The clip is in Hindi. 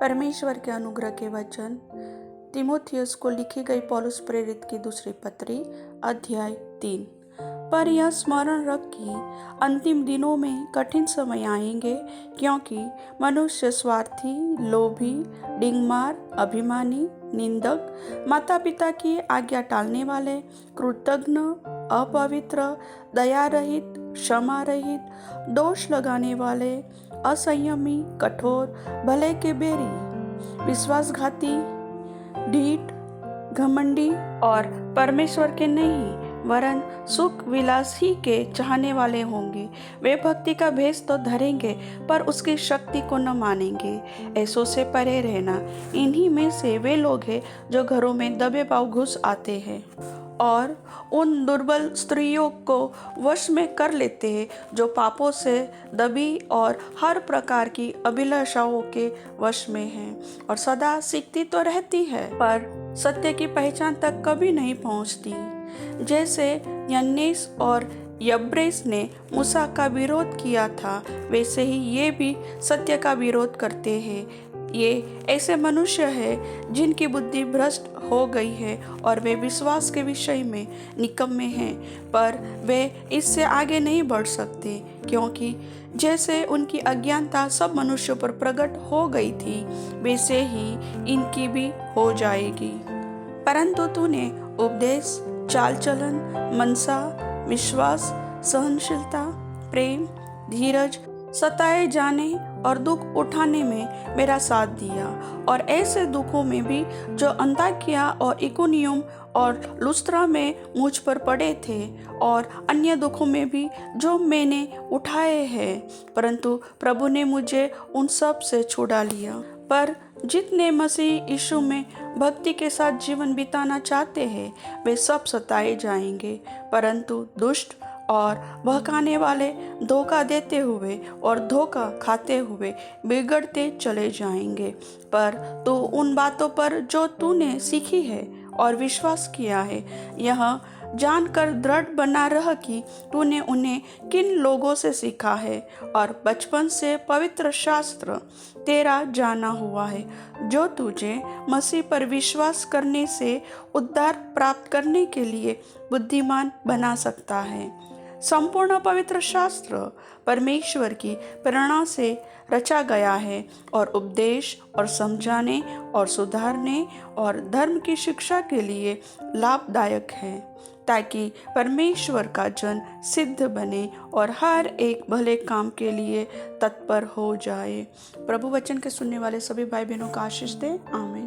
परमेश्वर के अनुग्रह के वचन तीमुथियुस को लिखी गई पौलुस प्रेरित की दूसरी पत्री अध्याय 3। पर यह स्मरण रख कि अंतिम दिनों में कठिन समय आएंगे, क्योंकि मनुष्य स्वार्थी, लोभी, डिंगमार, अभिमानी, निंदक, माता पिता की आज्ञा टालने वाले, कृतघ्न, अपवित्र, दया रहित, क्षमा रहित, दोष लगाने वाले, असंयमी, कठोर, भले के बेरी, विश्वासघाती, ढीठ, घमंडी और परमेश्वर के नहीं वरन सुख विलास ही के चाहने वाले होंगे। वे भक्ति का भेष तो धरेंगे, पर उसकी शक्ति को न मानेंगे। ऐसों से परे रहना। इन्हीं में से वे लोग हैं जो घरों में दबे पांव घुस आते हैं और उन दुर्बल स्त्रियों को वश में कर लेते हैं, जो पापों से दबी और हर प्रकार की अभिलाषाओं के वश में हैं, और सदा सीखती तो रहती है, पर सत्य की पहचान तक कभी नहीं पहुंचती। जैसे यन्नेस और यब्रेस ने मूसा का विरोध किया था, वैसे ही ये भी सत्य का विरोध करते हैं। ये ऐसे मनुष्य हैं जिनकी बुद्धि भ्रष्ट हो गई है और वे विश्वास के विषय में निकम्मे हैं, पर वे इससे आगे नहीं बढ़ सकते, क्योंकि जैसे उनकी अज्ञानता सब मनुष्यों पर प्रकट हो गई थी, वैसे ही इनकी भी हो जाएगी। परंतु तूने उपदेश, चाल चलन, मनसा, विश्वास, सहनशीलता, प्रेम, धीरज, सताए जाने और दुख उठाने में मेरा साथ दिया, और ऐसे दुखों में भी जो अंताकिया और इकोनियम और लुस्त्रा में मुझ पर पड़े थे, और अन्य दुखों में भी जो मैंने उठाए हैं, परंतु प्रभु ने मुझे उन सब से छुड़ा लिया। पर जितने मसीह यीशु में भक्ति के साथ जीवन बिताना चाहते हैं, वे सब सताए जाएंगे, परंतु दुष्ट और बहकाने वाले धोखा देते हुए और धोखा खाते हुए बिगड़ते चले जाएंगे। पर तू उन बातों पर जो तूने सीखी है और विश्वास किया है, यह जानकर दृढ़ बना रह कि तूने उन्हें किन लोगों से सीखा है, और बचपन से पवित्र शास्त्र तेरा जाना हुआ है, जो तुझे मसीह पर विश्वास करने से उद्धार प्राप्त करने के लिए बुद्धिमान बना सकता है। संपूर्ण पवित्र शास्त्र परमेश्वर की प्रेरणा से रचा गया है और उपदेश और समझाने और सुधारने और धर्म की शिक्षा के लिए लाभदायक है, ताकि परमेश्वर का जन सिद्ध बने और हर एक भले काम के लिए तत्पर हो जाए। प्रभु वचन के सुनने वाले सभी भाई बहनों का आशीष दे। आमीन।